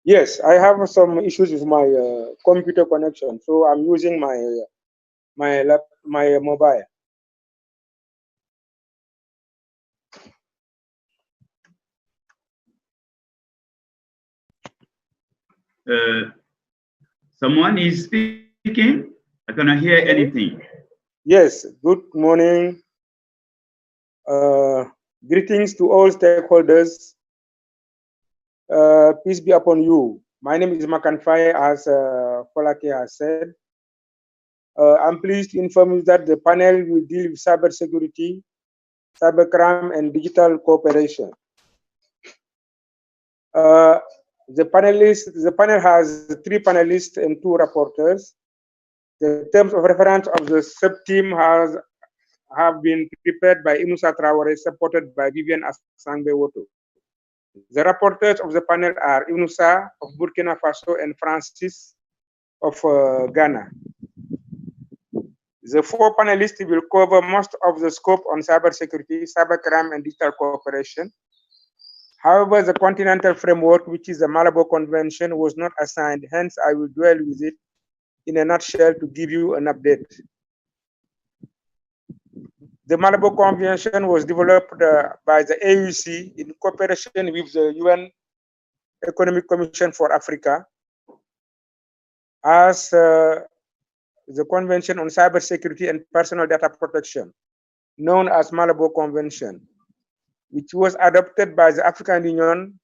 Yes, I have some issues with my computer connection, so I'm using my mobile. Someone is speaking. I cannot hear anything. Yes, good morning. Greetings to all stakeholders. Peace be upon you. My name is Makanfai, as Folake has said. I'm pleased to inform you that the panel will deal with cybersecurity, cybercrime, and digital cooperation. The panel has 3 panelists and 2 rapporteurs. The terms of reference of the sub-team have been prepared by Inusa Traore, supported by Vivian Asangbe Woto. The rapporteurs of the panel are Inusa of Burkina Faso and Francis of Ghana. The 4 panelists will cover most of the scope on cybersecurity, cybercrime, and digital cooperation. However, the continental framework, which is the Malabo Convention, was not assigned. Hence, I will dwell with it in a nutshell to give you an update. The Malabo Convention was developed by the AUC in cooperation with the UN Economic Commission for Africa as the Convention on Cybersecurity and Personal Data Protection, known as Malabo Convention, which was adopted by the African Union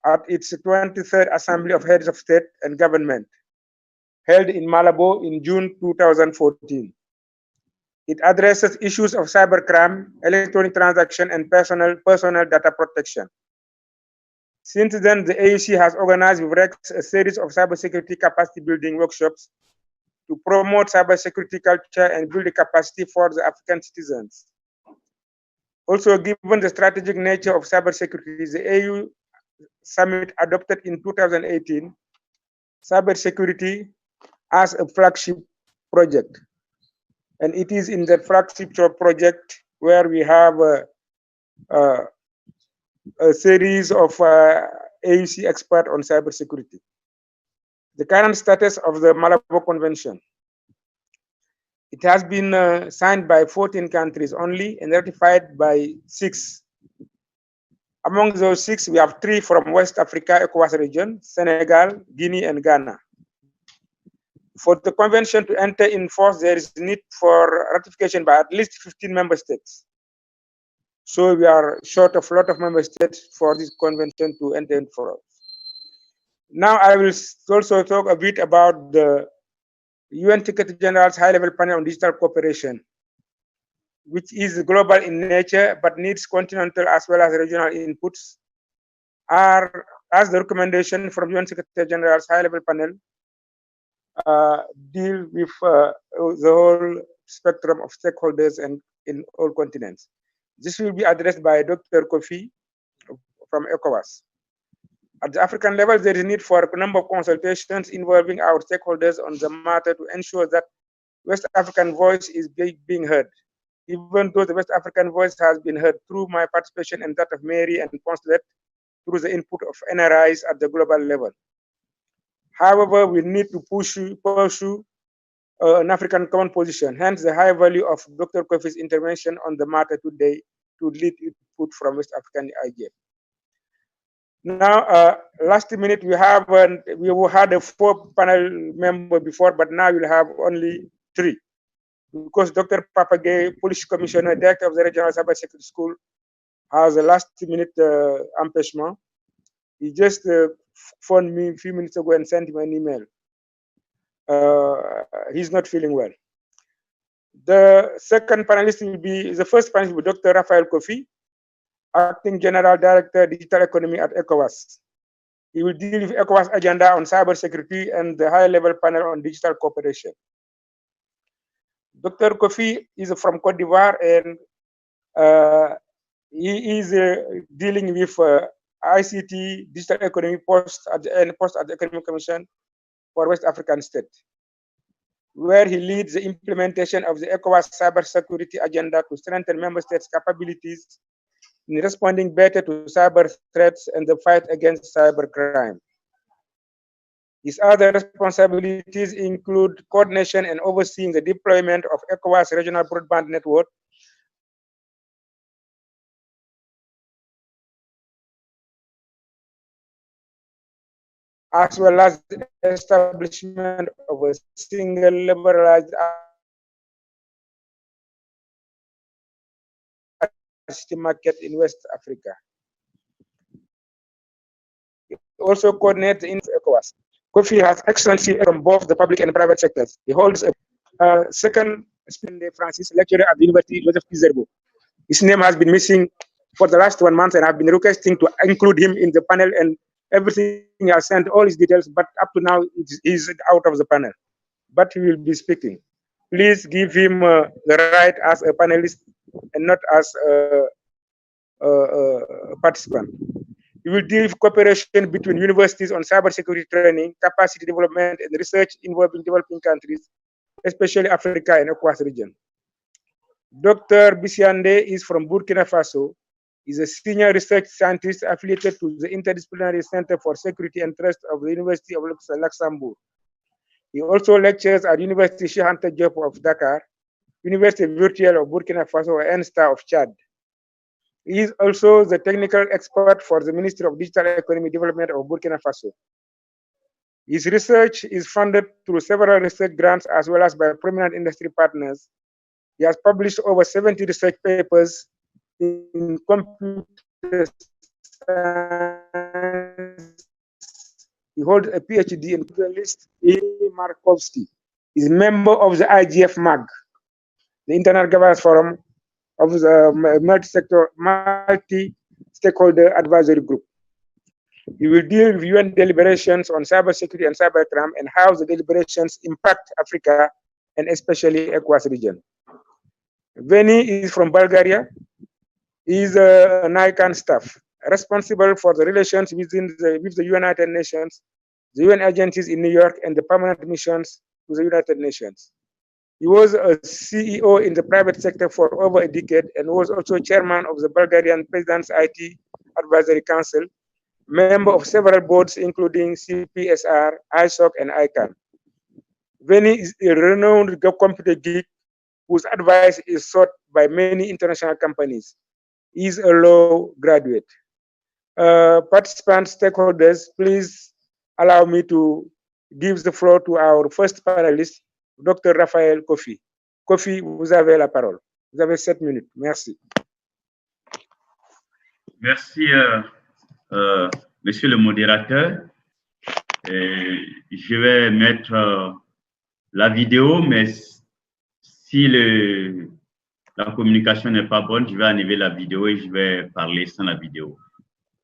at its 23rd Assembly of Heads of State and Government, held in Malabo in June 2014. It addresses issues of cybercrime, electronic transaction, and personal data protection. Since then, the AUC has organized with REX a series of cybersecurity capacity building workshops to promote cybersecurity culture and build the capacity for the African citizens. Also, given the strategic nature of cybersecurity, the AU Summit adopted in 2018 cybersecurity as a flagship project. And it is in the flagship project where we have a series of AUC experts on cybersecurity. The current status of the Malabo Convention. It has been signed by 14 countries only and ratified by 6. Among those 6, we have 3 from West Africa, ECOWAS region, Senegal, Guinea, and Ghana. For the convention to enter in force, there is need for ratification by at least 15 member states. So we are short of a lot of member states for this convention to enter in force. Now I will also talk a bit about the UN Secretary General's high-level panel on digital cooperation, which is global in nature but needs continental as well as regional inputs, as the recommendation from UN Secretary General's high-level panel deal with the whole spectrum of stakeholders and in all continents. This will be addressed by Dr. KOFFI from ECOWAS. At the African level, there is need for a number of consultations involving our stakeholders on the matter to ensure that West African voice is being heard, even though the West African voice has been heard through my participation and that of Mary and Consulate through the input of NRIs at the global level. However, we need to pursue an African common position, hence the high value of Dr. KOFFI's intervention on the matter today to lead input from West African IGF. Now, last minute, we had a 4 panel member before, but now we'll have only 3. Because Dr. Papagay, Police Commissioner, Director of the Regional Cybersecurity School, has a last minute empêchement. He just phoned me a few minutes ago and sent me an email. He's not feeling well. The second panelist will be, the first panelist will be Dr. Raphael KOFFI, Acting General Director, Digital Economy at ECOWAS. He will deal with ECOWAS agenda on cybersecurity and the high-level panel on digital cooperation. Dr. KOFFI is from Cote d'Ivoire and he is dealing with ICT, digital economy post at the Economic Commission for West African State, where he leads the implementation of the ECOWAS cybersecurity agenda to strengthen member states' capabilities in responding better to cyber threats and the fight against cybercrime. His other responsibilities include coordination and overseeing the deployment of ECOWAS regional broadband network, as well as the establishment of a single liberalized ICT market in West Africa. He also coordinates the ECOWAS. KOFFI has excellency from both the public and private sectors. He holds a second Bissyandé Francis lecturer at the University Joseph Kizerbo. His name has been missing for the last 1 month, and I've been requesting to include him in the panel, and everything he has sent all his details, but up to now he's out of the panel. But he will be speaking. Please give him the right as a panelist and not as a participant. We will deal with cooperation between universities on cybersecurity training, capacity development, and research involving developing countries, especially Africa and ECOWAS region. Dr. Bissyandé is from Burkina Faso. He's a senior research scientist affiliated to the Interdisciplinary Center for Security and Trust of the University of Luxembourg. He also lectures at University Cheikh Anta Diop of Dakar, University Virtuelle of Burkina Faso, and ENSTA of Chad. He is also the technical expert for the Ministry of Digital Economy Development of Burkina Faso. His research is funded through several research grants as well as by prominent industry partners. He has published over 70 research papers in computer science. He holds a PhD in journalist Veni Markovski. He is a member of the IGF MAG, the International Governance Forum of the multi-stakeholder advisory group. He will deal with UN deliberations on cybersecurity and cybercrime and how the deliberations impact Africa and especially ECOWAS region. Veni is from Bulgaria. He is an ICANN staff responsible for the relations with the United Nations, the UN agencies in New York, and the permanent missions to the United Nations. He was a CEO in the private sector for over a decade and was also chairman of the Bulgarian President's IT Advisory Council, member of several boards including CPSR, ISOC, and ICANN. Veni is a renowned computer geek whose advice is sought by many international companies. He is a law graduate. Participants, stakeholders, please allow me to give the floor to our first panelist, Dr. Raphael KOFFI. KOFFI, vous avez la parole. Vous avez 7 minutes. Merci. Merci, monsieur le modérateur. Je vais mettre la vidéo, mais si la communication n'est pas bonne, je vais enlever la vidéo et je vais parler sans la vidéo.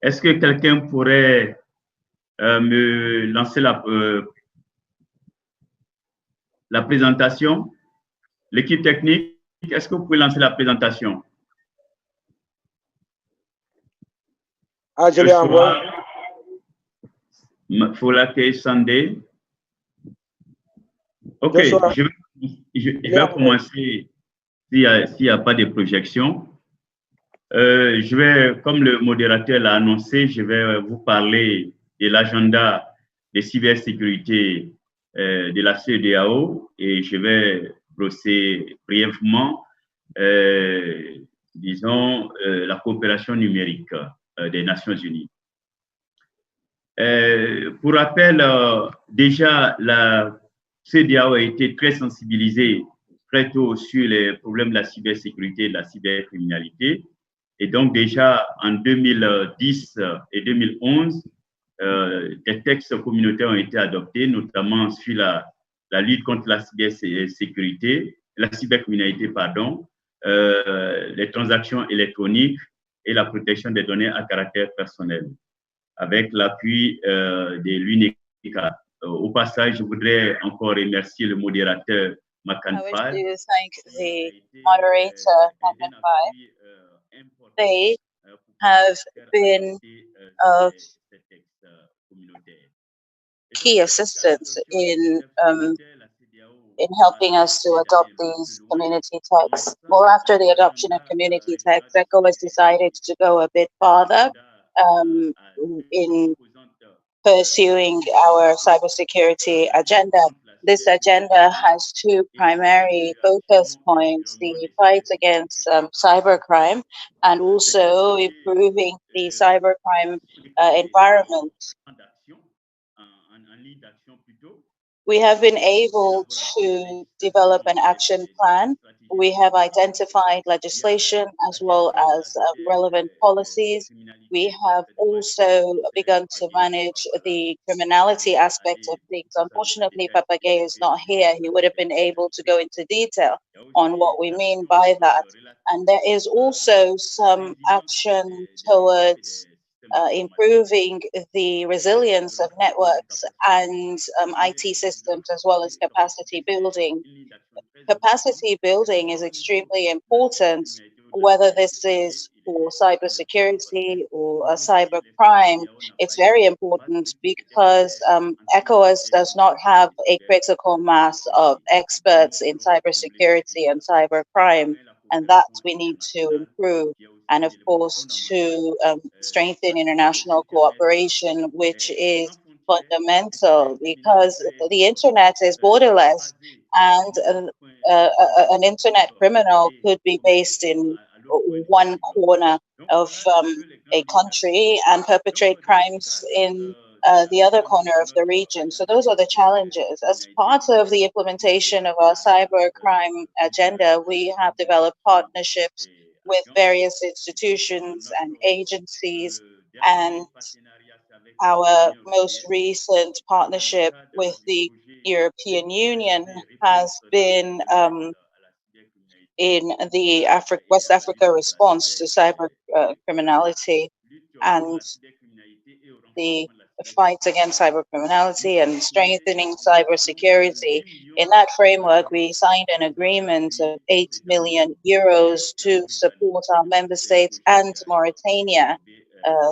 Est-ce que quelqu'un pourrait me lancer la présentation? L'équipe technique, est-ce que vous pouvez lancer la présentation? Ah, je l'ai envoyé. Folake Sandé. Ok, je vais commencer s'il n'y a pas de projection. Je vais, comme le modérateur l'a annoncé, je vais vous parler de l'agenda de cybersécurité de la CEDEAO et je vais brosser brièvement, disons, la coopération numérique des Nations Unies. Pour rappel, déjà, la CEDEAO a été très sensibilisée très tôt sur les problèmes de la cybersécurité et de la cybercriminalité. Et donc, déjà, en 2010 et 2011, des textes communautaires ont été adoptés, notamment sur la lutte contre la cybersécurité, la cybercriminalité, pardon, les transactions électroniques et la protection des données à caractère personnel, avec l'appui de l'UNECA. Au passage, je voudrais encore remercier le modérateur Makanfal. I wish to thank the moderator, Makanfal. They have been of key assistance in helping us to adopt these community texts. Well, after the adoption of community texts, ECO has decided to go a bit farther in pursuing our cybersecurity agenda. This agenda has two primary focus points: the fight against cybercrime and also improving the cybercrime environment. We have been able to develop an action plan. We have identified legislation as well as relevant policies. We have also begun to manage the criminality aspect of things. Unfortunately, Papagay is not here. He would have been able to go into detail on what we mean by that. And there is also some action towards improving the resilience of networks and IT systems, as well as capacity building. Capacity building is extremely important, whether this is for cybersecurity or cybercrime. It's very important because ECOWAS does not have a critical mass of experts in cybersecurity and cybercrime, and that we need to improve. And of course, to strengthen international cooperation, which is fundamental because the internet is borderless, and an internet criminal could be based in one corner of a country and perpetrate crimes in the other corner of the region. So those are the challenges. As part of the implementation of our cybercrime agenda, we have developed partnerships with various institutions and agencies, and our most recent partnership with the European Union has been in the West Africa response to cyber criminality and the fight against cyber criminality and strengthening cybersecurity. In that framework, we signed an agreement of 8 million euros to support our member states and Mauritania.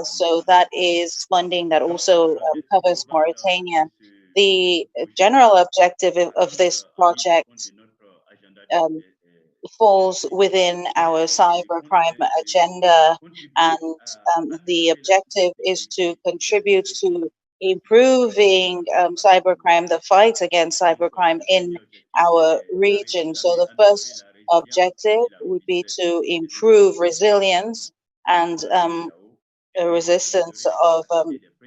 So that is funding that also covers Mauritania. The general objective of this project falls within our cybercrime agenda, and the objective is to contribute to improving cybercrime, the fight against cybercrime in our region. So the first objective would be to improve resilience and resistance of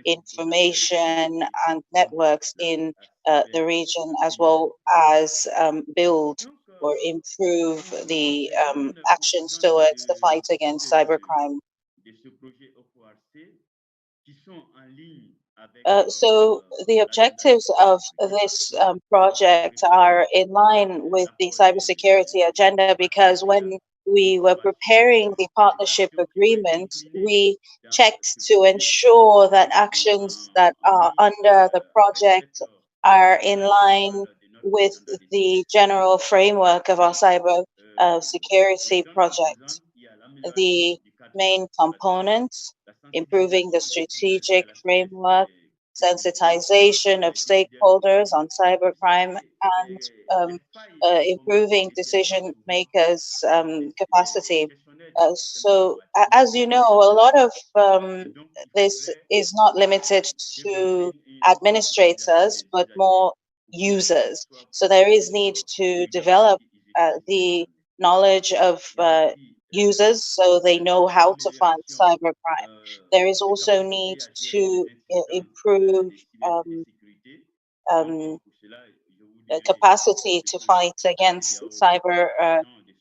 information and networks in the region, as well as build or improve the actions towards the fight against cybercrime. So the objectives of this project are in line with the cybersecurity agenda, because when we were preparing the partnership agreement, we checked to ensure that actions that are under the project are in line with the general framework of our cyber security project. The main components: improving the strategic framework, sensitization of stakeholders on cybercrime, and improving decision makers' capacity. So, as you know, a lot of this is not limited to administrators, but more users. So there is need to develop the knowledge of users so they know how to fight cybercrime. There is also need to improve capacity to fight against cyber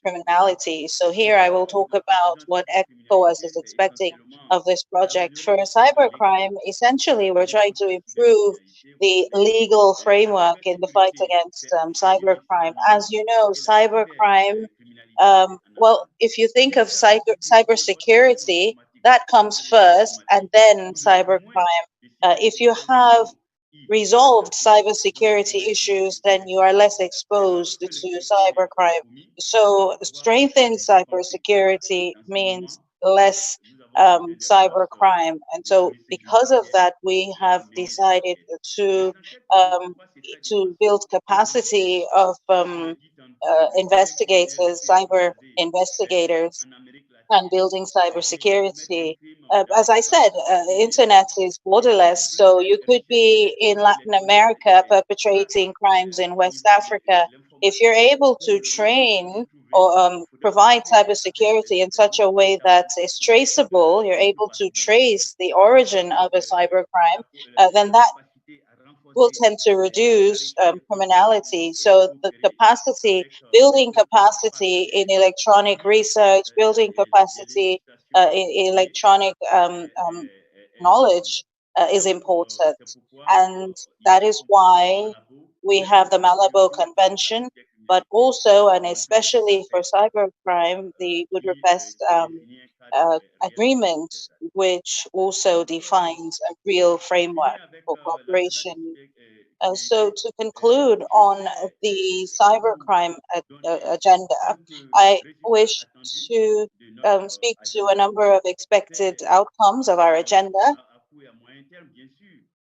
criminality. So here I will talk about what ECOWAS is expecting of this project. For cybercrime, essentially, we're trying to improve the legal framework in the fight against cybercrime. As you know, cybercrime, well, if you think of cybersecurity, that comes first, and then cybercrime. If you have resolved cybersecurity issues, then you are less exposed to cybercrime. So strengthened cybersecurity means less cybercrime. And so because of that, we have decided to build capacity of investigators, cyber investigators. and building cybersecurity. As I said, internet is borderless, so you could be in Latin America perpetrating crimes in West Africa. If you're able to train or provide cybersecurity in such a way that is traceable, you're able to trace the origin of a cybercrime, then that will tend to reduce criminality. So the capacity, building capacity in electronic research, building capacity in electronic knowledge is important. And that is why we have the Malabo Convention, but also and especially for cybercrime, the Budapest agreement, which also defines a real framework for cooperation. So to conclude on the cybercrime agenda, I wish to speak to a number of expected outcomes of our agenda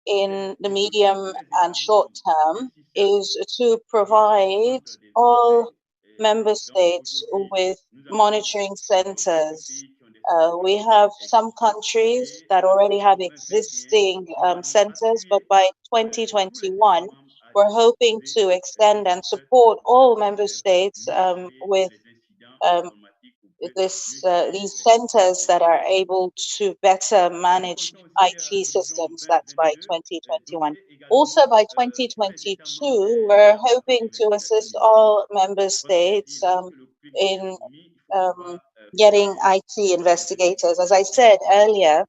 in the medium and short term is to provide all member states with monitoring centers. We have some countries that already have existing centers, but by 2021, we're hoping to extend and support all member states with um, these centers that are able to better manage IT systems. That's by 2021. Also by 2022, we're hoping to assist all member states in getting IT investigators. As I said earlier,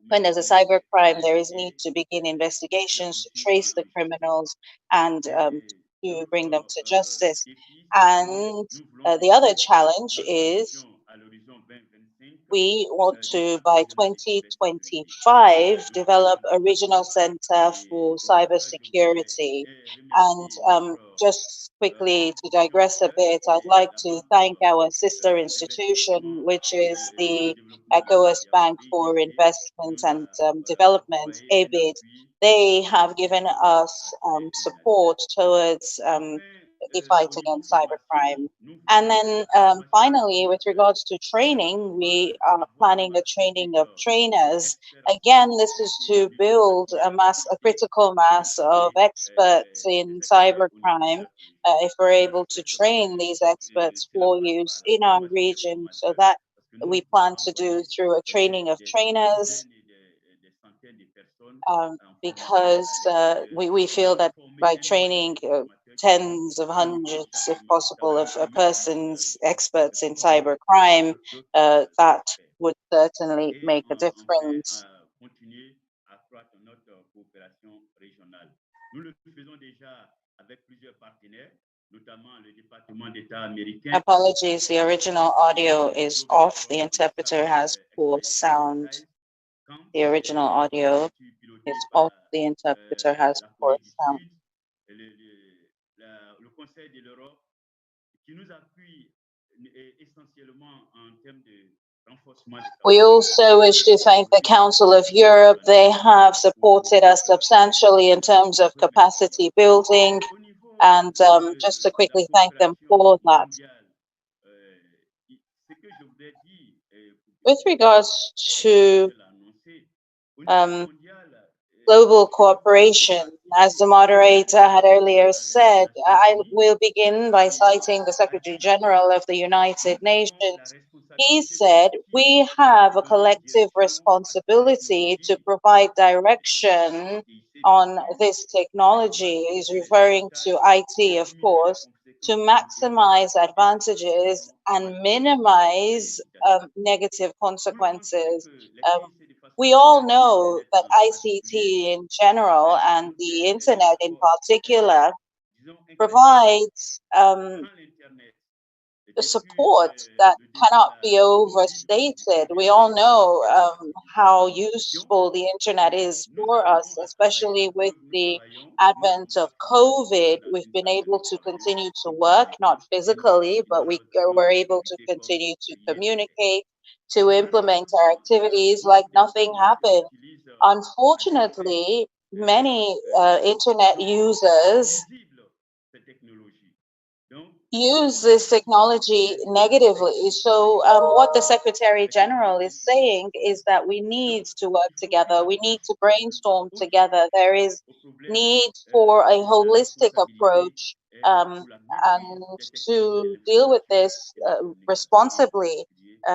when there's a cybercrime, there is need to begin investigations to trace the criminals and to bring them to justice. And the other challenge is we want to, by 2025, develop a regional center for cybersecurity. And just quickly to digress a bit, I'd like to thank our sister institution, which is the ECOWAS Bank for Investment and Development, EBID. They have given us support towards the fight against cybercrime. And then finally, with regards to training, we are planning a training of trainers. Again, this is to build a critical mass of experts in cybercrime. If we're able to train these experts for use in our region, so that we plan to do through a training of trainers, because we feel that by training tens of hundreds, if possible, of persons, experts in cybercrime, that would certainly make a difference. Apologies, the original audio is off. The interpreter has poor sound. The original audio is off. The interpreter has poor sound. Le Conseil de l'Europe qui nous appuie essentiellement en termes de renforcement. We also wish to thank the Council of Europe. They have supported us substantially in terms of capacity building, and just to quickly thank them for that. With regards to global cooperation, as the moderator had earlier said, I will begin by citing the Secretary General of the United Nations. He said, we have a collective responsibility to provide direction on this technology. He's referring to IT, of course, to maximize advantages and minimize negative consequences. We all know that ICT in general and the internet in particular provides the support that cannot be overstated. We all know how useful the internet is for us, especially with the advent of COVID. We've been able to continue to work, not physically, but we were able to continue to communicate, to implement our activities like nothing happened. Unfortunately, many internet users use this technology negatively. So what the Secretary General is saying is that we need to work together. We need to brainstorm together. There is need for a holistic approach and to deal with this responsibly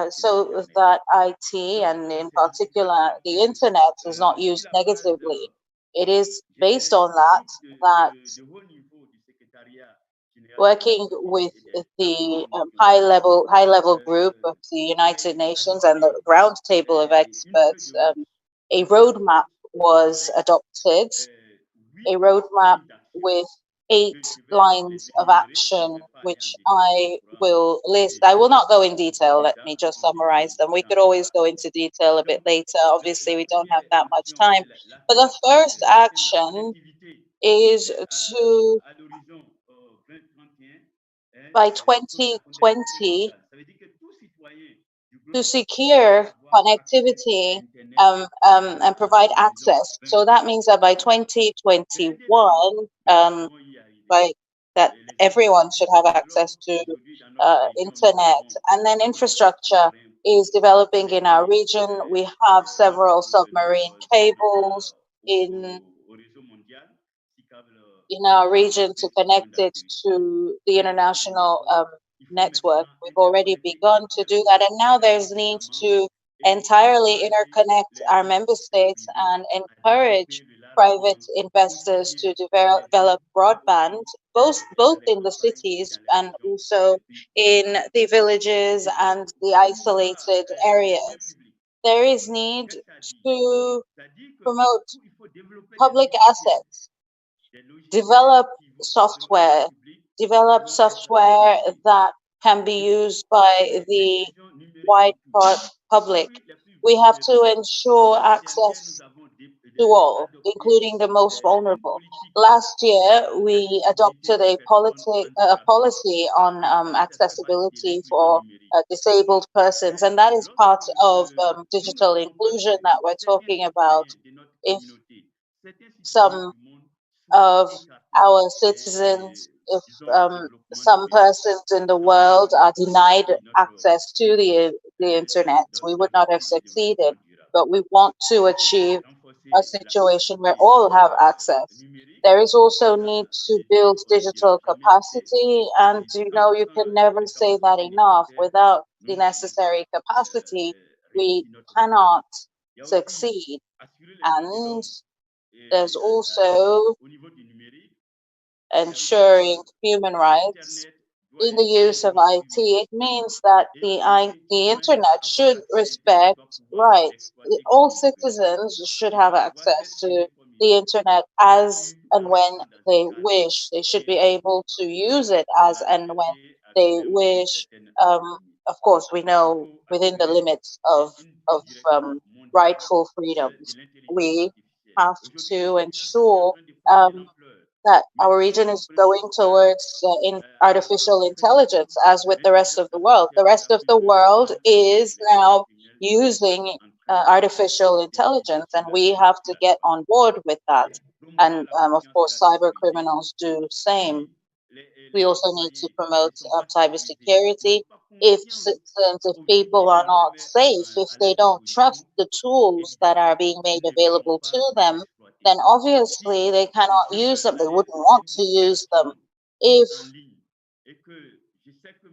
so that IT and in particular the internet is not used negatively. It is based on that working with the high level group of the United Nations and the roundtable of experts, a roadmap was adopted, a roadmap with 8 lines of action, which I will list. I will not go in detail. Let me just summarize them. We could always go into detail a bit later. Obviously, we don't have that much time. But the first action is to, by 2020, to secure connectivity and provide access. So that means that by 2021, that everyone should have access to internet. And then infrastructure is developing in our region. We have several submarine cables in our region to connect it to the international network. We've already begun to do that, and now there's need to entirely interconnect our member states and encourage private investors to develop broadband, both in the cities and also in the villages and the isolated areas. There is need to promote public assets, develop software that can be used by the wide public. We have to ensure access to all, including the most vulnerable. Last year, we adopted a policy on accessibility for disabled persons, and that is part of digital inclusion that we're talking about. If some of our citizens, if some persons in the world are denied access to the internet, we would not have succeeded. But we want to achieve a situation where all have access. There is also need to build digital capacity, and you can never say that enough. Without the necessary capacity, we cannot succeed. And there's also ensuring human rights in the use of IT. It means that the internet should respect rights. All citizens should have access to the internet as and when they wish. They should be able to use it as and when they wish. Of course, we know within the limits of rightful freedoms. We have to ensure that our region is going towards in artificial intelligence, as with the rest of the world. The rest of the world is now using artificial intelligence, and we have to get on board with that. And of course, cyber criminals do the same. We also need to promote cybersecurity. If citizens, if people are not safe, if they don't trust the tools that are being made available to them, then obviously they cannot use them. They wouldn't want to use them. If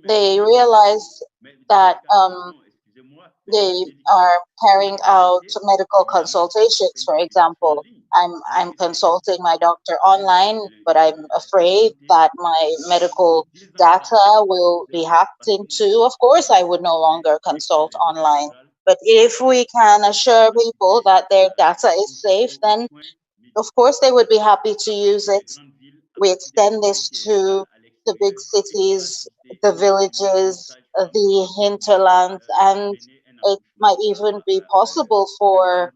they realize that they are carrying out medical consultations, for example. I'm consulting my doctor online, but I'm afraid that my medical data will be hacked into. Of course, I would no longer consult online. But if we can assure people that their data is safe, then of course they would be happy to use it. We extend this to the big cities, the villages, the hinterlands, and it might even be possible for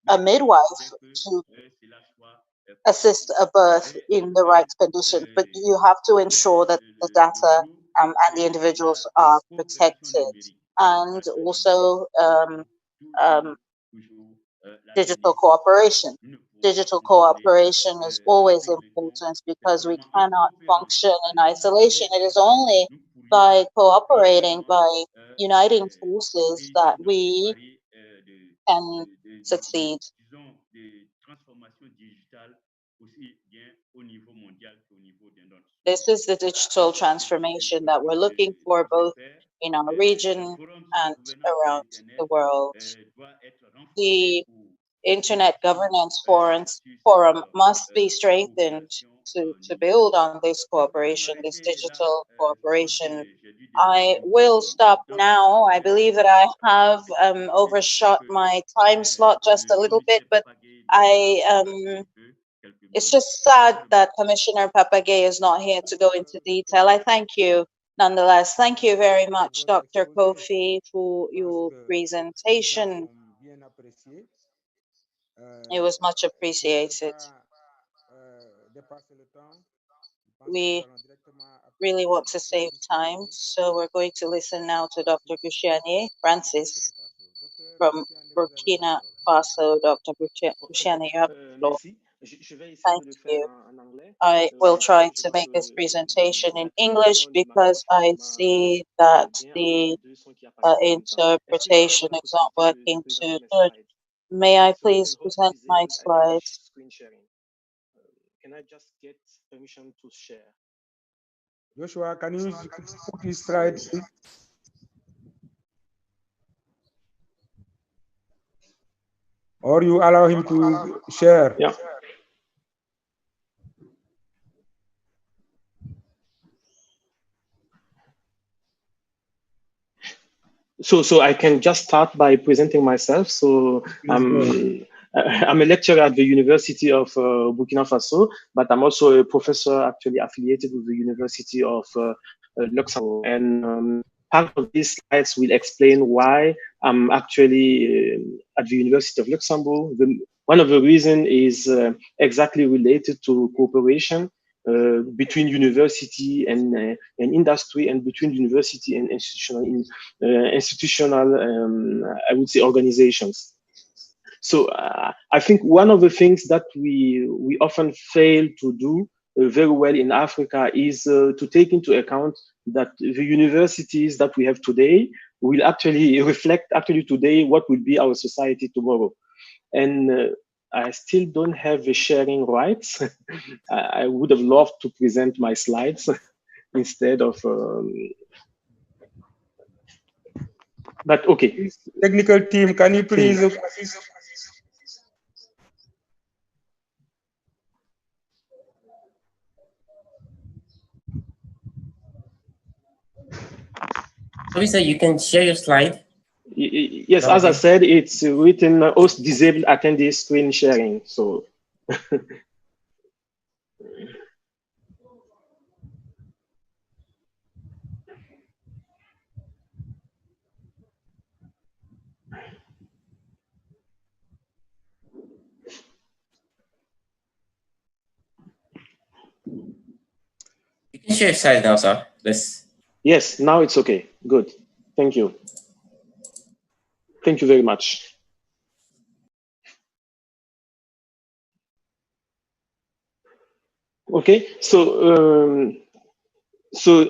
a midwife to assist a birth in the right conditions. But you have to ensure that the data and the individuals are protected, and also digital cooperation. digital cooperation is always important because we cannot function in isolation. It is only by cooperating, by uniting forces that we can succeed. This is the digital transformation that we're looking for both in our region and around the world. The Internet Governance Forum must be strengthened to build on this cooperation, this digital cooperation. I will stop now. I believe that I have overshot my time slot just a little bit, but it's just sad that Commissioner Papagay is not here to go into detail. I thank you nonetheless. Thank you very much, Dr. KOFFI, for your presentation. It was much appreciated. We really want to save time, so we're going to listen now to Dr. Bissyandé Francis from Burkina Faso. Dr. Bissyandé, you have the floor. Thank you. I will try to make this presentation in English because I see that the interpretation is not working too good. May I please present my slides? Can I just get permission to share? Joshua, can you put his slide, please? Or you allow him to share? Yeah. So I can just start by presenting myself. So I'm a lecturer at the University of Burkina Faso, but I'm also a professor actually affiliated with the University of Luxembourg. And part of these slides will explain why I'm actually at the University of Luxembourg. One of the reasons is exactly related to cooperation between university and industry, and between university and institutional, I would say, organizations. So I think one of the things that we often fail to do very well in Africa is to take into account that the universities that we have today will actually reflect today what will be our society tomorrow. And I still don't have the sharing rights. I would have loved to present my slides instead of, but okay. Technical team, can you please? Sorry, sir, you can share your slide. Yes, as I said, it's written host disabled attendee screen sharing. So. You can share your slide now, sir. Yes, now it's okay. Good. Thank you. Thank you very much. Okay, so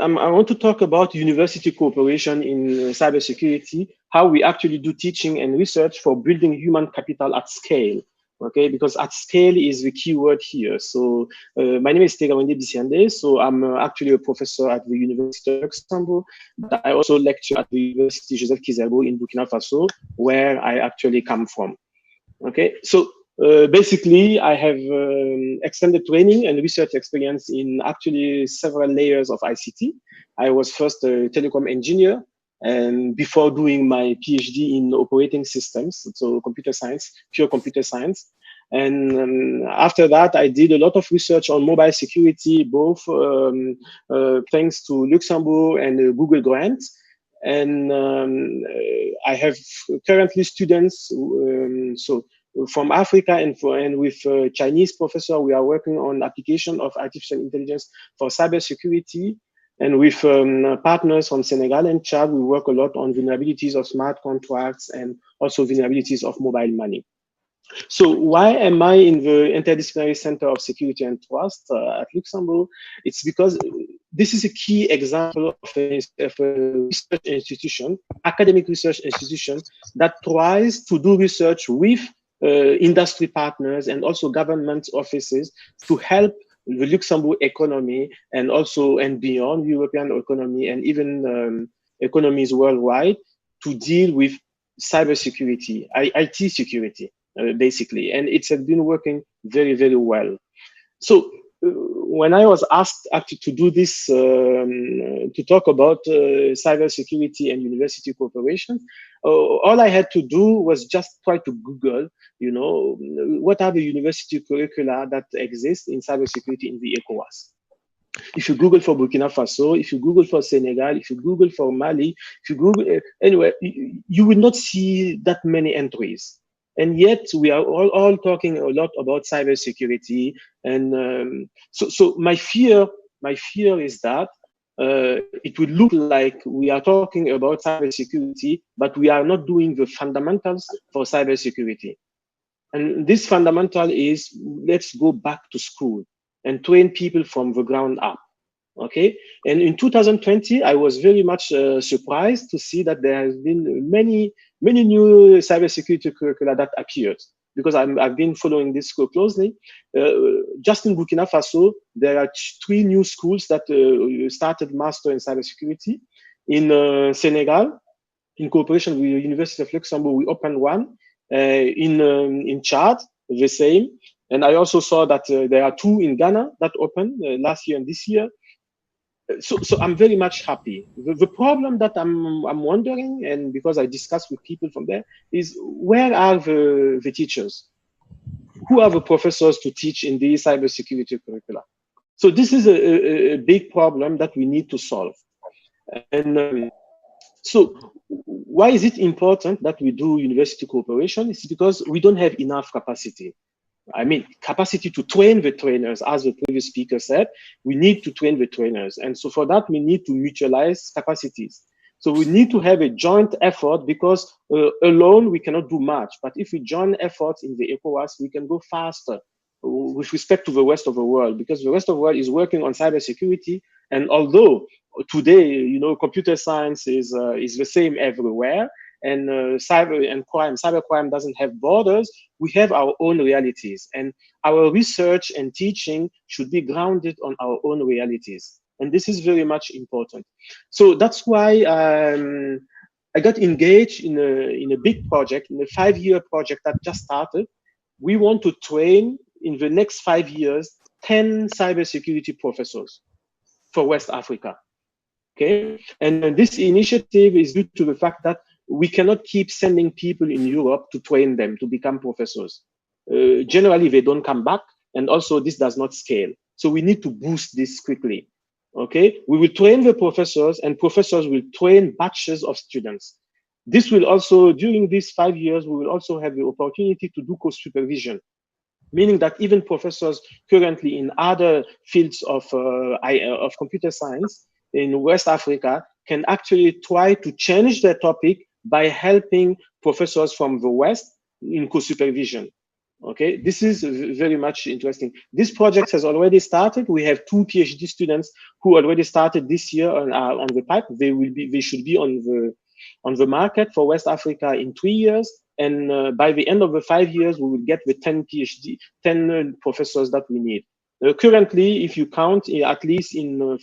I want to talk about university cooperation in cybersecurity, how we actually do teaching and research for building human capital at scale. Okay, because at scale is the key word here. So my name is Tegawendé Bissyandé. So I'm actually a professor at the University of Luxembourg, but I also lecture at the University Joseph Kizerbo in Burkina Faso, where I actually come from. Okay, so basically, I have extended training and research experience in actually several layers of ICT. I was first a telecom engineer, and before doing my PhD in operating systems, so computer science, pure computer science. And after that, I did a lot of research on mobile security, both thanks to Luxembourg and Google grants. And I have currently students, so from Africa and with Chinese professor, we are working on application of artificial intelligence for cybersecurity. And with partners from Senegal and Chad, we work a lot on vulnerabilities of smart contracts and also vulnerabilities of mobile money. So why am I in the Interdisciplinary Center of Security and Trust at Luxembourg? It's because this is a key example of a research institution, academic research institution, that tries to do research with industry partners and also government offices to help the Luxembourg economy and also and beyond European economy and even economies worldwide to deal with cybersecurity, IT security. Basically, and it's been working very, very well. So when I was asked actually to do this, to talk about cybersecurity and university cooperation, all I had to do was just try to Google, you know, what are the university curricula that exist in cybersecurity in the ECOWAS. If you Google for Burkina Faso, if you Google for Senegal, if you Google for Mali, if you Google anyway, you will not see that many entries. And yet we are all talking a lot about cybersecurity. And so my fear is that it would look like we are talking about cybersecurity, but we are not doing the fundamentals for cybersecurity. And this fundamental is, let's go back to school and train people from the ground up. Okay. And in 2020, I was very much surprised to see that there has been many new cybersecurity curricula that appeared, because I've been following this closely. Just in Burkina Faso, there are 3 new schools that started master in cybersecurity. In Senegal, in cooperation with the University of Luxembourg, we opened one. In Chad, the same. And I also saw that there are 2 in Ghana that opened last year and this year. So I'm very much happy. The problem that I'm wondering, and because I discussed with people from there, is where are the teachers? Who are the professors to teach in the cybersecurity curricula? So this is a big problem that we need to solve. And so why is it important that we do university cooperation? It's because we don't have enough capacity. I mean, capacity to train the trainers, as the previous speaker said, we need to train the trainers. And so for that, we need to mutualize capacities. So we need to have a joint effort, because alone we cannot do much. But if we join efforts in the ECOWAS, we can go faster with respect to the rest of the world, because the rest of the world is working on cybersecurity. And although today, you know, computer science is the same everywhere, and cybercrime doesn't have borders, we have our own realities, and our research and teaching should be grounded on our own realities. And this is very much important. So that's why I got engaged in a big project, in a 5-year project that just started. We want to train in the next 5 years 10 cybersecurity professors for West Africa. Okay, and this initiative is due to the fact that we cannot keep sending people in Europe to train them to become professors. Generally, they don't come back, and also this does not scale. So we need to boost this quickly. Okay, we will train the professors, and professors will train batches of students. This will also, during these 5 years, we will also have the opportunity to do co-supervision, meaning that even professors currently in other fields of computer science in West Africa can actually try to change their topic by helping professors from the West in co-supervision. Okay, this is very much interesting. This project has already started. We have 2 PhD students who already started this year on the pipe. They should be on the market for West Africa in 3 years. And by the end of the 5 years, we will get the 10 professors that we need. Currently, if you count, at least in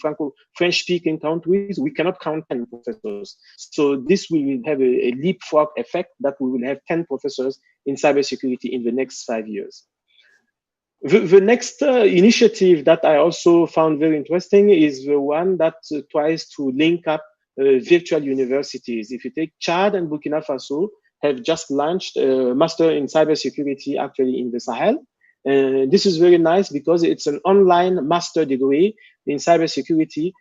French-speaking countries, we cannot count 10 professors. So this will have a leapfrog effect, that we will have 10 professors in cybersecurity in the next 5 years. The next initiative that I also found very interesting is the one that tries to link up virtual universities. If you take Chad and Burkina Faso, have just launched a master in cybersecurity actually in the Sahel. This is very nice because it's an online master degree in cybersecurity,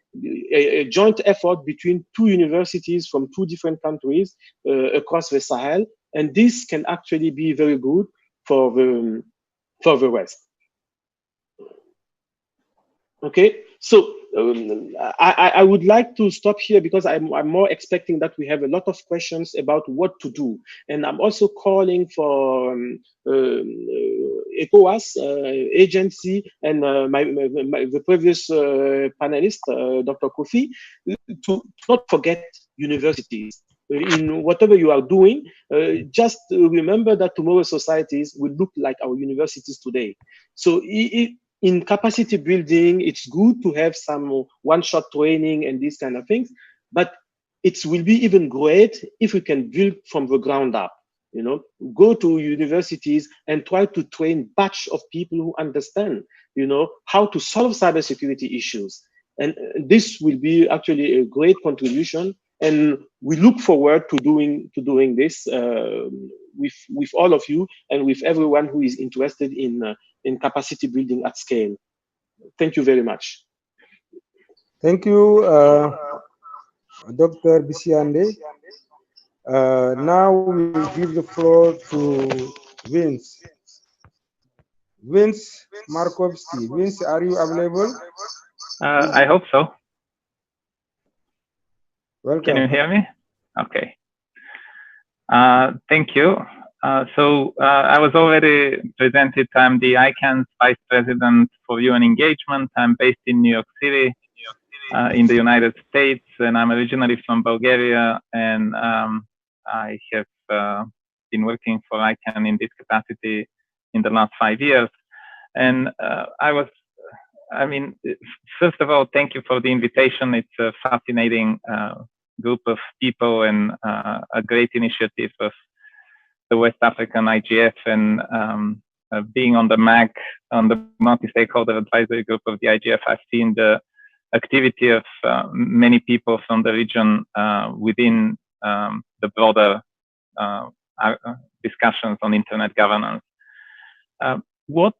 a joint effort between 2 universities from 2 different countries across the Sahel. And this can actually be very good for the West. Okay, So I would like to stop here because I'm more expecting that we have a lot of questions about what to do. And I'm also calling for ECOWAS agency and the previous panelist, Dr. KOFFI, to not forget universities. In whatever you are doing, just remember that tomorrow's societies will look like our universities today. So in capacity building, it's good to have some one-shot training and these kind of things, but it will be even great if we can build from the ground up. You know, go to universities and try to train batch of people who understand, you know, how to solve cybersecurity issues. And this will be actually a great contribution. And we look forward to doing this with all of you and with everyone who is interested in capacity building at scale. Thank you very much. Thank you, Dr. Bissyandé. Now we will give the floor to Vince. Veni Markovski. Vince, are you available? I hope so. Welcome. Can you hear me? Okay. Thank you. I was already presented. I'm the ICANN Vice President for UN Engagement. I'm based in New York City, in the United States, and I'm originally from Bulgaria. And I have been working for ICANN in this capacity in the last 5 years. And first of all, thank you for the invitation. It's a fascinating group of people and a great initiative of the West African IGF and being on the MAG, on the multi-stakeholder advisory group of the IGF. I've seen the activity of many people from the region within the broader discussions on internet governance. What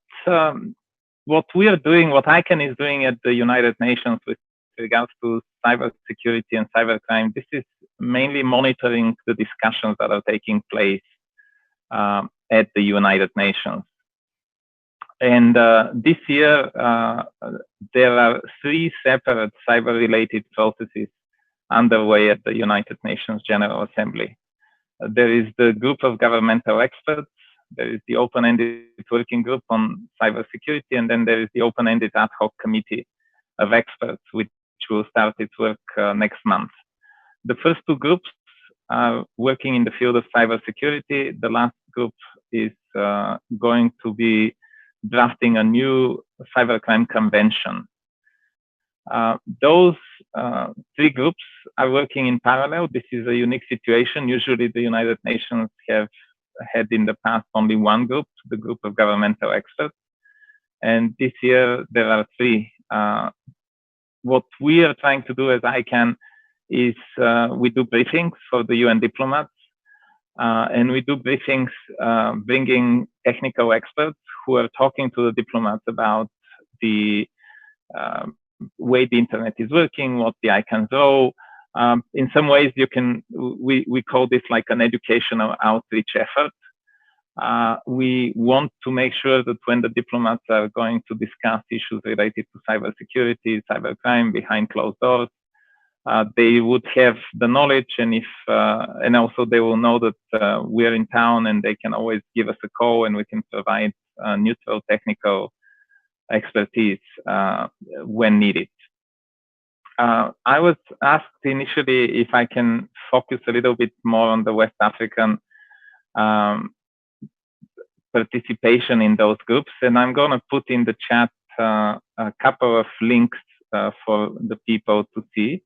we are doing, what ICANN is doing at the United Nations with regards to cybersecurity and cybercrime, this is mainly monitoring the discussions that are taking place at the United Nations. And this year, there are 3 separate cyber-related processes underway at the United Nations General Assembly. There is the group of governmental experts, there is the open-ended working group on cybersecurity, and then there is the open-ended ad hoc committee of experts, which will start its work next month. The first 2 groups are working in the field of cybersecurity. The last group is going to be drafting a new cybercrime convention. Those 3 groups are working in parallel. This is a unique situation. Usually the United Nations have had in the past only 1 group, the group of governmental experts. And this year there are 3. What we are trying to do as ICANN is we do briefings for the UN diplomats, and we do briefings bringing technical experts who are talking to the diplomats about the way the internet is working, what the ICANN's role. In some ways, we call this like an educational outreach effort. We want to make sure that when the diplomats are going to discuss issues related to cybersecurity, cybercrime behind closed doors, they would have the knowledge, and also they will know that we are in town and they can always give us a call and we can provide neutral technical expertise when needed. I was asked initially if I can focus a little bit more on the West African participation in those groups, and I'm going to put in the chat a couple of links for the people to see.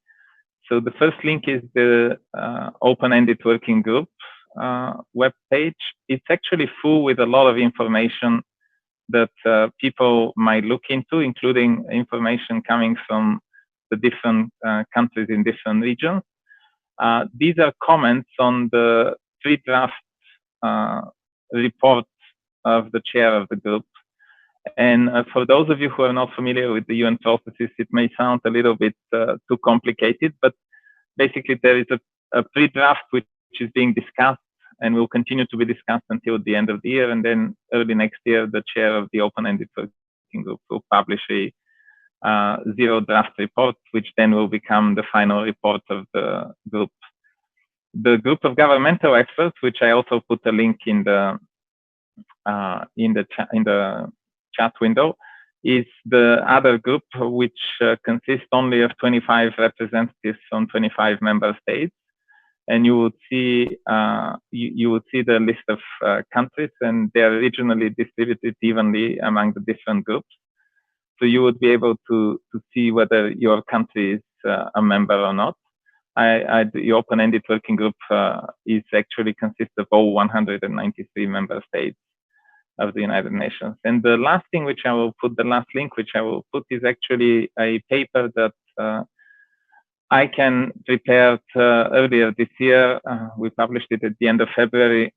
So the first link is the open-ended working group webpage. It's actually full with a lot of information that people might look into, including information coming from the different countries in different regions. These are comments on the pre-draft report of the chair of the group. And for those of you who are not familiar with the UN processes, it may sound a little bit too complicated, but basically there is a pre-draft which is being discussed and will continue to be discussed until the end of the year. And then early next year, the chair of the open-ended working group will publish a zero draft report, which then will become the final report of the group. The group of governmental experts, which I also put a link in the chat window, is the other group, which consists only of 25 representatives from 25 member states. And you would see the list of countries, and they are regionally distributed evenly among the different groups. So you would be able to see whether your country is a member or not. The open-ended working group is actually consists of all 193 member states of the United Nations. And the last thing which I will put, the last link which I will put, is actually a paper that ICANN prepared earlier this year. We published it at the end of February.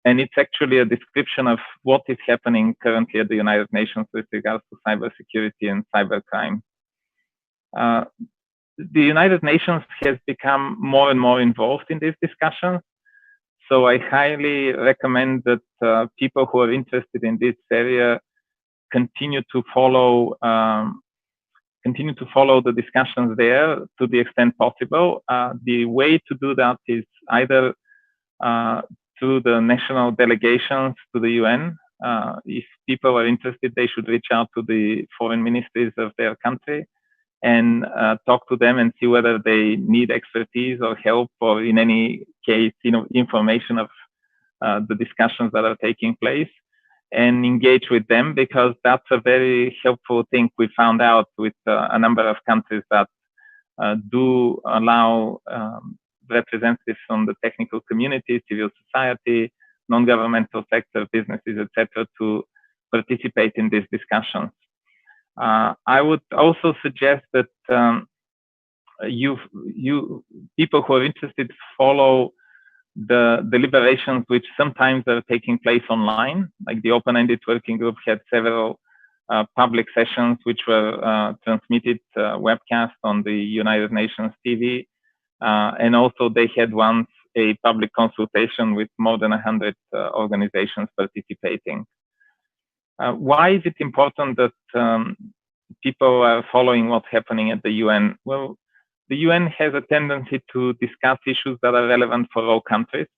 And it's actually a description of what is happening currently at the United Nations with regards to cybersecurity and cybercrime. The United Nations has become more and more involved in these discussions. So I highly recommend that people who are interested in this area continue to follow the discussions there to the extent possible. The way to do that is either through the national delegations to the UN. If people are interested, they should reach out to the foreign ministries of their country and talk to them and see whether they need expertise or help, or in any case, information of the discussions that are taking place, and engage with them, because that's a very helpful thing we found out with a number of countries that do allow representatives from the technical community, civil society, non-governmental sector, businesses, etc., to participate in these discussions. I would also suggest that people who are interested follow the deliberations, which sometimes are taking place online. Like the open-ended working group had several public sessions which were transmitted webcast on the United Nations TV. And also they had once a public consultation with more than 100 organizations participating. Why is it important that people are following what's happening at the UN? Well, the UN has a tendency to discuss issues that are relevant for all countries,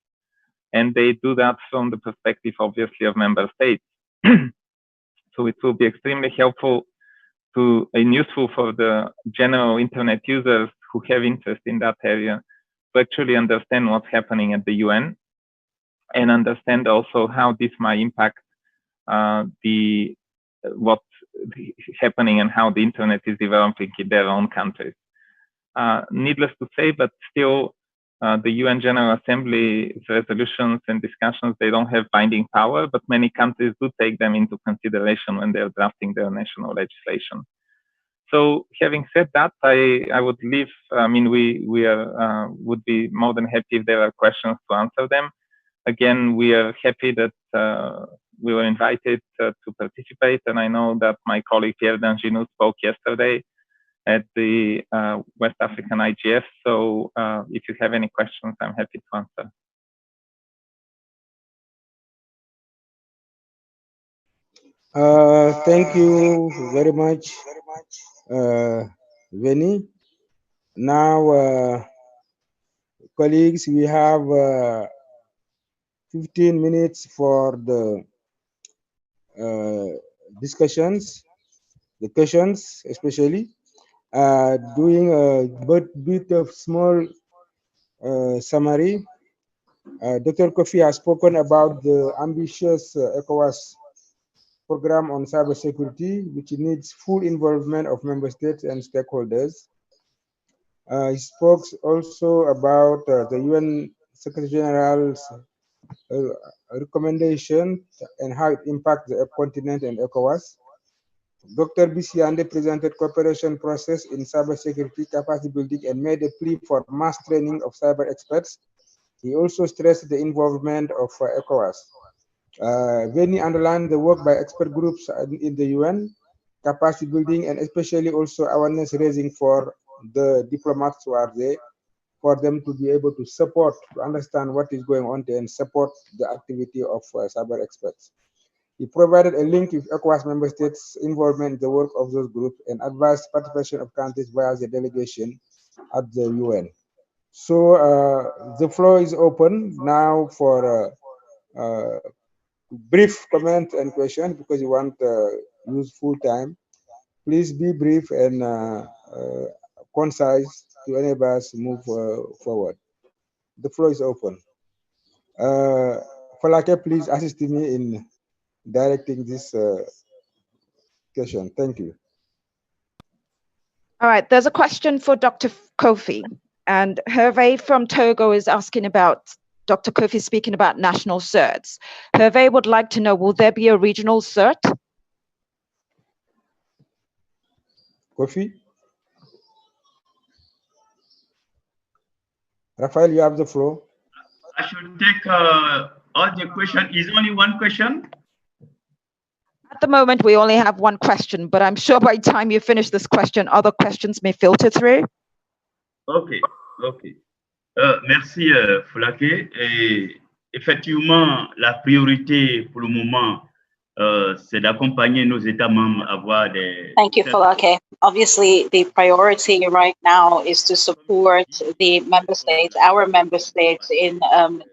and they do that from the perspective, obviously, of member states. So it will be extremely helpful and useful for the general internet users who have interest in that area to actually understand what's happening at the UN, and understand also how this might impact what's happening and how the internet is developing in their own countries. Needless to say, but still, the UN General Assembly resolutions and discussions, they don't have binding power, but many countries do take them into consideration when they're drafting their national legislation. So having said that, I would leave, we would be more than happy if there are questions to answer them. Again, we are happy that we were invited to participate, and I know that my colleague Pierre Danginou spoke yesterday at the West African IGF. So if you have any questions, I'm happy to answer. Thank you very much, Veni. Now, colleagues, we have 15 minutes for the discussions, the questions especially. Doing a bit of small summary. Dr. KOFFI has spoken about the ambitious ECOWAS program on cybersecurity, which needs full involvement of member states and stakeholders. He spoke also about the UN Secretary General's recommendation and how it impacts the continent and ECOWAS. Dr. Bissyandé presented cooperation process in cybersecurity capacity building and made a plea for mass training of cyber experts. He also stressed the involvement of ECOWAS. Veni underlined the work by expert groups in the UN, capacity building, and especially also awareness raising for the diplomats who are there, for them to be able to support, to understand what is going on there and support the activity of cyber experts. He provided a link with ECOWAS member states' involvement in the work of those groups and advised participation of countries via the delegation at the UN. So the floor is open now for brief comment and question, because you want to use full time. Please be brief and concise to enable us to move forward. The floor is open. Falake, please assist me in directing this question. Thank you. All right, there's a question for Dr. KOFFI, and Hervé from Togo is asking about Dr. KOFFI speaking about national certs. Hervé would like to know, will there be a regional cert? KOFFI? Raphael, you have the floor. I should take all the question. Is only one question? At the moment, we only have one question, but I'm sure by the time you finish this question, other questions may filter through. OK, OK. Merci, Foulake. Et effectivement, la priorité pour le moment, c'est d'accompagner nos États membres à avoir des... Thank you, Foulake. Obviously, the priority right now is to support the member states, our member states, in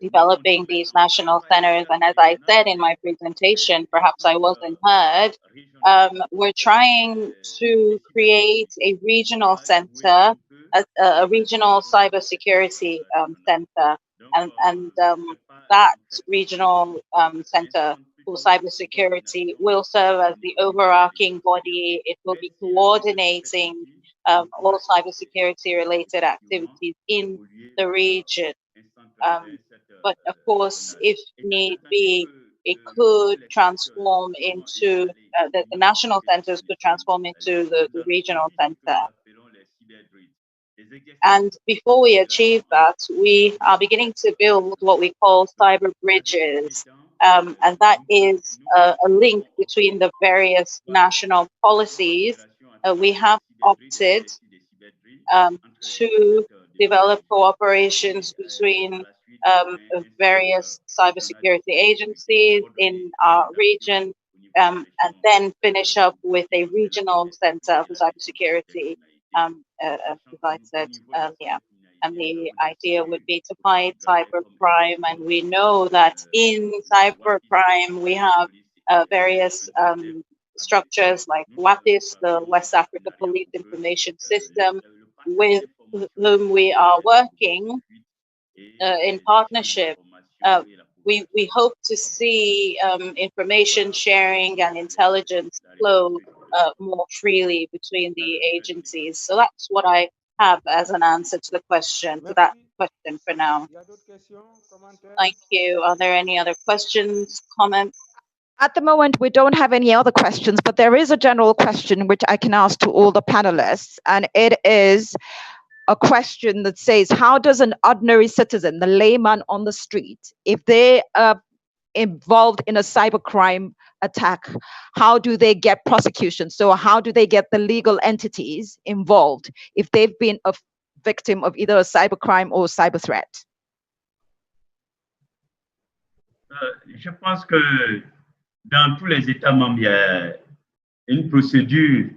developing these national centers. And as I said in my presentation, perhaps I wasn't heard, we're trying to create a regional center, a regional cybersecurity center. And that regional center for cybersecurity will serve as the overarching body. It will be coordinating all cybersecurity related activities in the region. But of course, if need be, it could transform into, the national centers could transform into the regional center. And before we achieve that, we are beginning to build what we call cyber bridges. And that is a link between the various national policies. We have opted to develop cooperations between various cybersecurity agencies in our region, and then finish up with a regional center for cybersecurity, as I said earlier. And the idea would be to fight cybercrime. And we know that in cybercrime, we have various structures like WAPIS, the West Africa Police Information System, with whom we are working in partnership. We hope to see information sharing and intelligence flow more freely between the agencies. So that's what I have as an answer to the question, to that question for now. Thank you. Are there any other questions, comments? At the moment, we don't have any other questions, but there is a general question which I can ask to all the panelists, and it is a question that says, how does an ordinary citizen, the layman on the street, if they are involved in a cybercrime attack, how do they get prosecution? So how do they get the legal entities involved if they've been a victim of either a cybercrime or cyber threat? Je pense que dans tous les États membres, il y a une procédure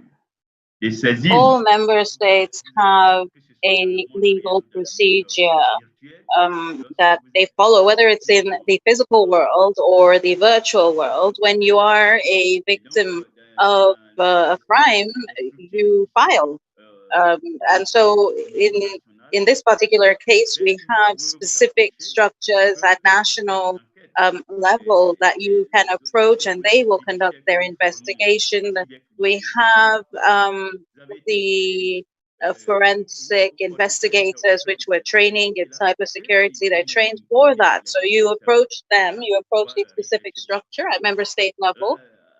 de saisine. All member states have a legal procedure that they follow, whether it's in the physical world or the virtual world. When you are a victim of a crime, you file. And so in this particular case, we have specific structures at national level that you can approach, and they will conduct their investigation. We have the forensic investigators, which we're training in cybersecurity. They're trained for that. So you approach them, you approach the specific structure at member state level,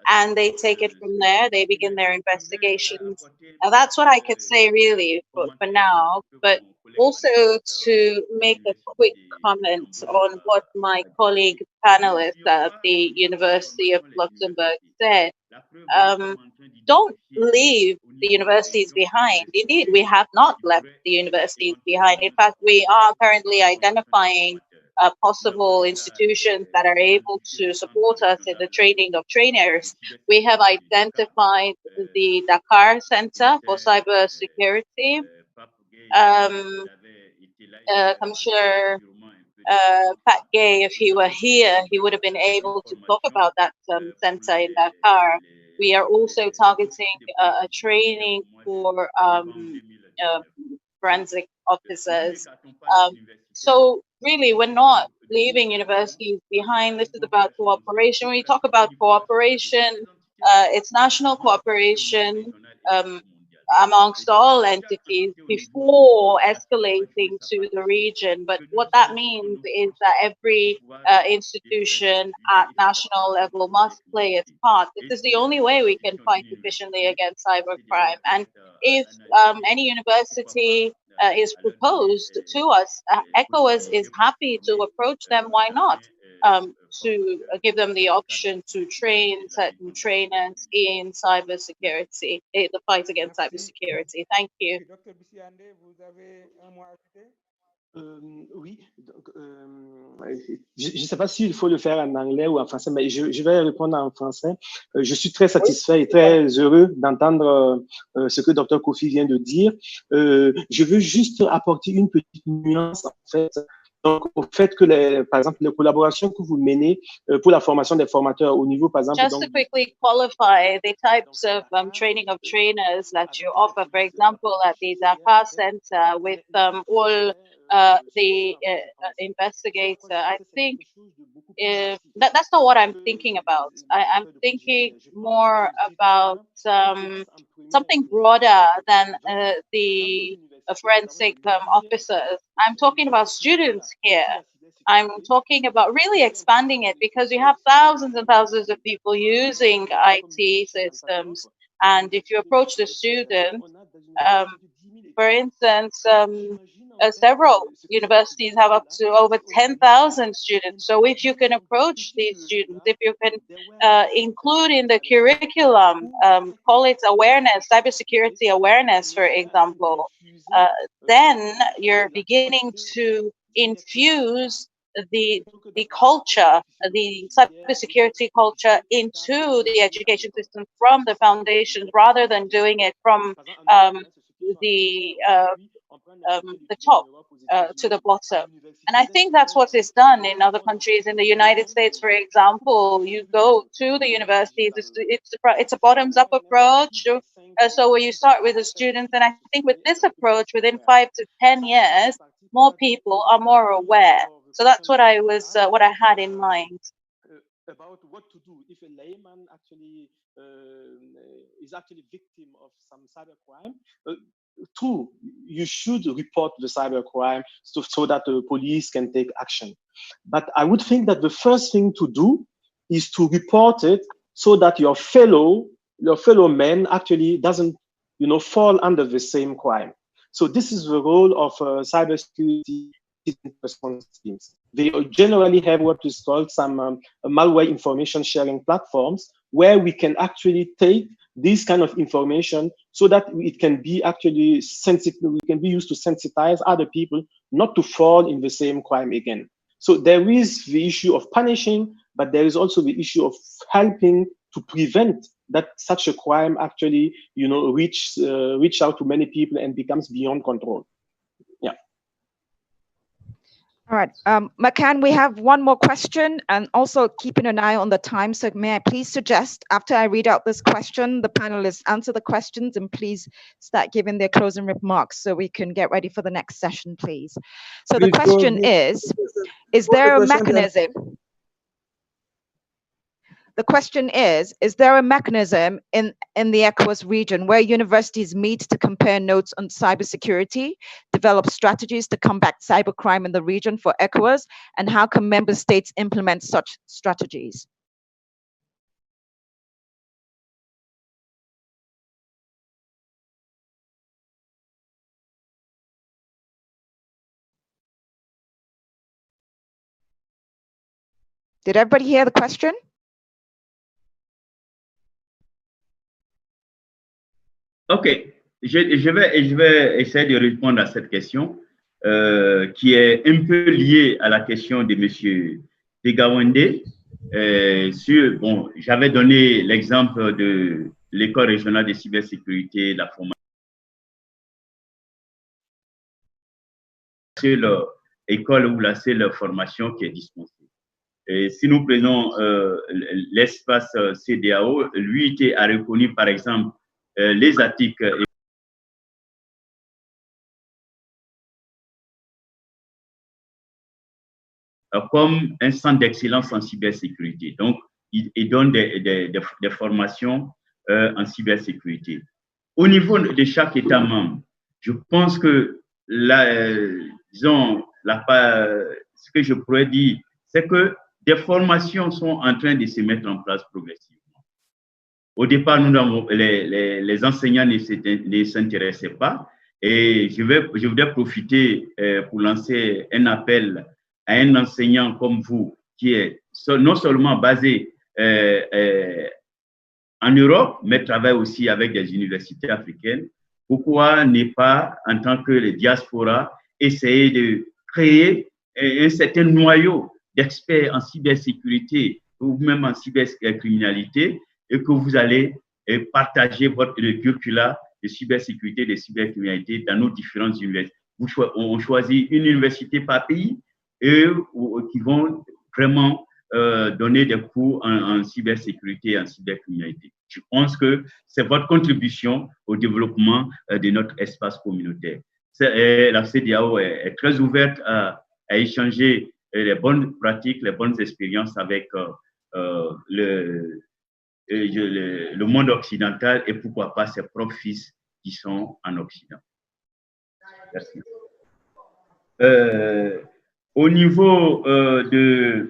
and they take it from there. They begin their investigations. Now, that's what I could say really for now, but also to make a quick comment on what my colleague panelist at the University of Luxembourg said. Don't leave the universities behind. Indeed, we have not left the universities behind. In fact, we are currently identifying possible institutions that are able to support us in the training of trainers. We have identified the Dakar Center for Cybersecurity. Commissioner Pat Gay, if he were here, he would have been able to talk about that center in Dakar. We are also targeting a training for forensic officers. So really, we're not leaving universities behind. This is about cooperation. When we talk about cooperation, it's national cooperation amongst all entities before escalating to the region. But what that means is that every institution at national level must play its part. This is the only way we can fight efficiently against cybercrime. And if any university is proposed to us, ECOWAS is happy to approach them. Why not? To give them the option to train certain trainers in cybersecurity, the fight against cybersecurity. Thank you. Dr. Bissyandé, vous avez un mot à ajouter? Oui, donc, je ne sais pas s'il faut le faire en anglais ou en français, mais je vais répondre en français. Je suis très satisfait et très heureux d'entendre ce que Dr. KOFFI vient de dire. Je veux juste apporter une petite nuance, en fait. Donc, au fait que, par exemple, les collaborations que vous menez pour la formation des formateurs au niveau, par exemple... Just to quickly qualify the types of training of trainers that you offer, for example, at the Dakar Center with all the investigator, I think that's not what I'm thinking about. I'm thinking more about something broader than the forensic officers. I'm talking about students here. I'm talking about really expanding it because you have thousands and thousands of people using IT systems. And if you approach the student, for instance, several universities have up to over 10,000 students. So if you can approach these students, if you can include in the curriculum, call it awareness, cybersecurity awareness, for example, then you're beginning to infuse the culture, the cybersecurity culture into the education system from the foundations rather than doing it from the top to the bottom. And I think that's what is done in other countries. In the United States, for example, you go to the universities, it's a bottoms-up approach. So where you start with the students, and I think with this approach, within 5 to 10 years, more people are more aware. So that's what I was, what I had in mind. About what to do if a layman actually is actually victim of some cybercrime. True, you should report the cybercrime so that the police can take action. But I would think that the first thing to do is to report it so that your fellow man actually doesn't, fall under the same crime. So this is the role of cybersecurity response teams. They generally have what is called some malware information sharing platforms where we can actually take this kind of information so that it can be actually sensitive, we can be used to sensitize other people not to fall in the same crime again. So there is the issue of punishing, but there is also the issue of helping to prevent that such a crime actually, reach out to many people and becomes beyond control. Yeah. All right, McCann, we have one more question and also keeping an eye on the time. So may I please suggest after I read out this question, the panelists answer the questions and please start giving their closing remarks so we can get ready for the next session, please. So the question is there a mechanism? The question is there a mechanism in the ECOWAS region where universities meet to compare notes on cybersecurity, develop strategies to combat cybercrime in the region for ECOWAS, and how can member states implement such strategies? Did everybody hear the question? OK, je vais essayer de répondre à cette question. qui est un peu lié à la question de M. Tegawendé. Bon, j'avais donné l'exemple de l'école régionale de cybersécurité, la formation. C'est l'école ou la seule formation qui est dispensée. Et si nous prenons l'espace CDAO, l'UIT a reconnu par exemple les articles comme un centre d'excellence en cybersécurité. Donc, il donne des formations en cybersécurité. Au niveau de chaque État membre, je pense que disons, ce que je pourrais dire, c'est que des formations sont en train de se mettre en place progressivement. Au départ, les enseignants ne s'intéressaient pas et je voudrais profiter pour lancer un appel à un enseignant comme vous qui est non seulement basé en Europe, mais travaille aussi avec des universités africaines. Pourquoi ne pas, en tant que diaspora, essayer de créer un certain noyau d'experts en cybersécurité ou même en cybercriminalité et que vous allez partager votre curricula de cybersécurité, de cybercriminalité dans nos différentes universités. On choisit une université par pays et qui vont vraiment donner des cours en cybersécurité et en cybercriminalité. Je pense que c'est votre contribution au développement de notre espace communautaire. La CDAO est très ouverte à échanger les bonnes pratiques, les bonnes expériences avec le monde occidental et pourquoi pas ses propres fils qui sont en Occident. Merci. Au niveau de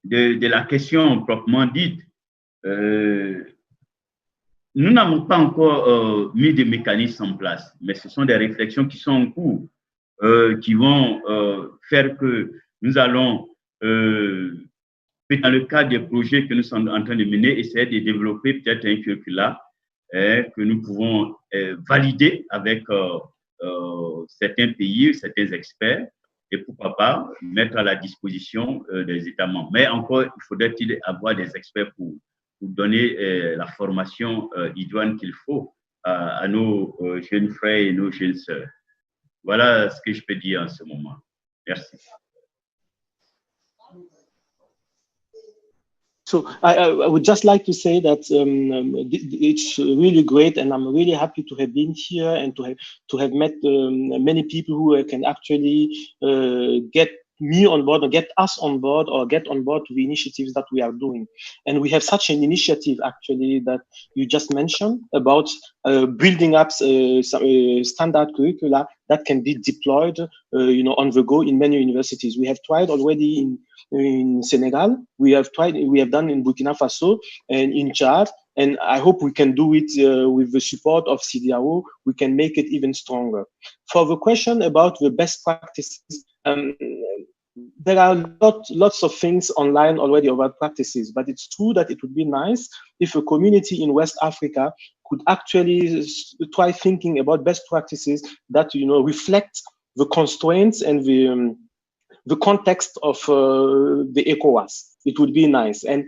la question proprement dite, nous n'avons pas encore mis des mécanismes en place, mais ce sont des réflexions qui sont en cours, qui vont faire que nous allons, dans le cadre des projets que nous sommes en train de mener, essayer de développer peut-être un curricula que nous pouvons valider avec certains pays, certains experts, et pourquoi pas mettre à la disposition des États membres. Mais encore, il faudrait-il avoir des experts pour donner la formation idoine qu'il faut à nos jeunes frères et nos jeunes sœurs. Voilà ce que je peux dire en ce moment. Merci. So I would just like to say that it's really great, and I'm really happy to have been here and to have met many people who can actually get me on board or get us on board or get on board to the initiatives that we are doing. And we have such an initiative actually that you just mentioned about building up standard curricula that can be deployed on the go in many universities. We have tried already in Senegal, we have done in Burkina Faso and in Chad, and I hope we can do it with the support of CDAO. We can make it even stronger. For the question about the best practices, there are lots of things online already about practices, but it's true that it would be nice if a community in West Africa could actually try thinking about best practices that reflect the constraints and the context of the ECOWAS. It would be nice. And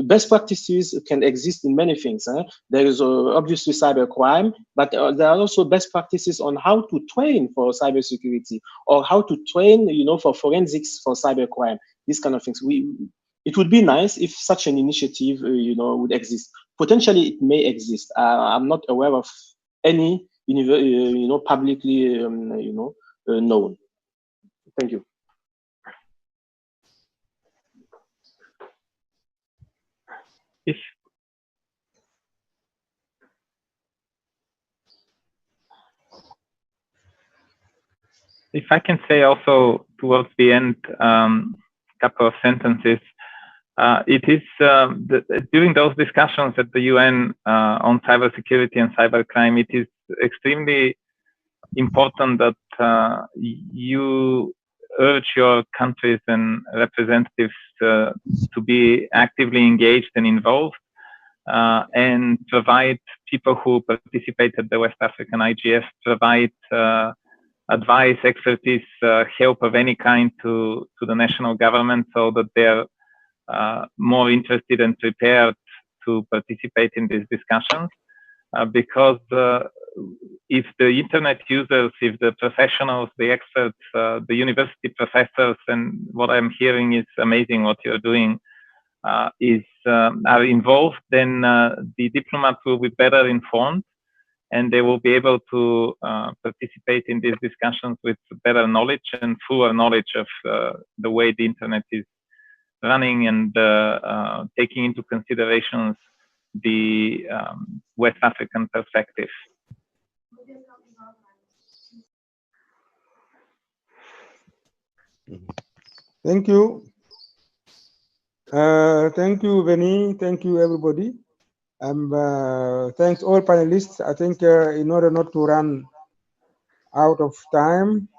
best practices can exist in many things. There is obviously cybercrime, but there are also best practices on how to train for cybersecurity or how to train, for forensics for cybercrime, these kind of things. It would be nice if such an initiative, would exist. Potentially, it may exist. I'm not aware of any, publicly, known. Thank you. If I can say also towards the end, couple of sentences. It is during those discussions at the UN on cybersecurity and cybercrime, it is extremely important that you urge your countries and representatives to be actively engaged and involved, and provide people who participate at the West African IGF, provide advice, expertise, help of any kind to the national government, so that they're more interested and prepared to participate in these discussions. Because if the internet users, if the professionals, the experts, the university professors, and what I'm hearing is amazing what you're doing, are involved, then the diplomats will be better informed, and they will be able to participate in these discussions with better knowledge and fuller knowledge of the way the internet is running, and taking into considerations the West African perspective. Thank you. Thank you, Veni. Thank you, everybody. Thanks all panelists. I think in order not to run out of time,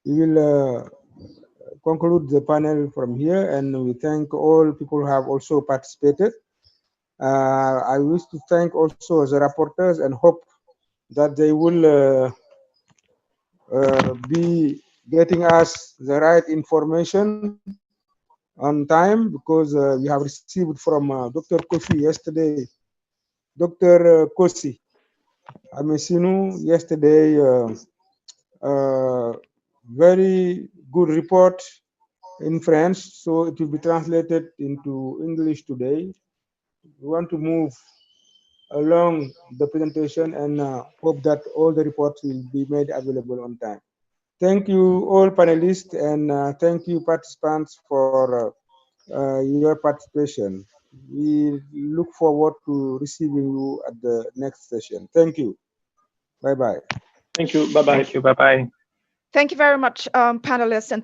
we will conclude the panel from here, and we thank all people who have also participated. I wish to thank also the rapporteurs and hope that they will be getting us the right information on time, because we have received from Dr. Kofi yesterday, Dr. Kosi Amesinu yesterday, very good report in French, so it will be translated into English today. We want to move along the presentation and hope that all the reports will be made available on time. Thank you all panelists, and thank you participants for your participation. We look forward to receiving you at the next session. Thank you. Bye-bye. Thank you. Bye-bye. Thank you. Bye-bye. Thank you very much, panelists, and thank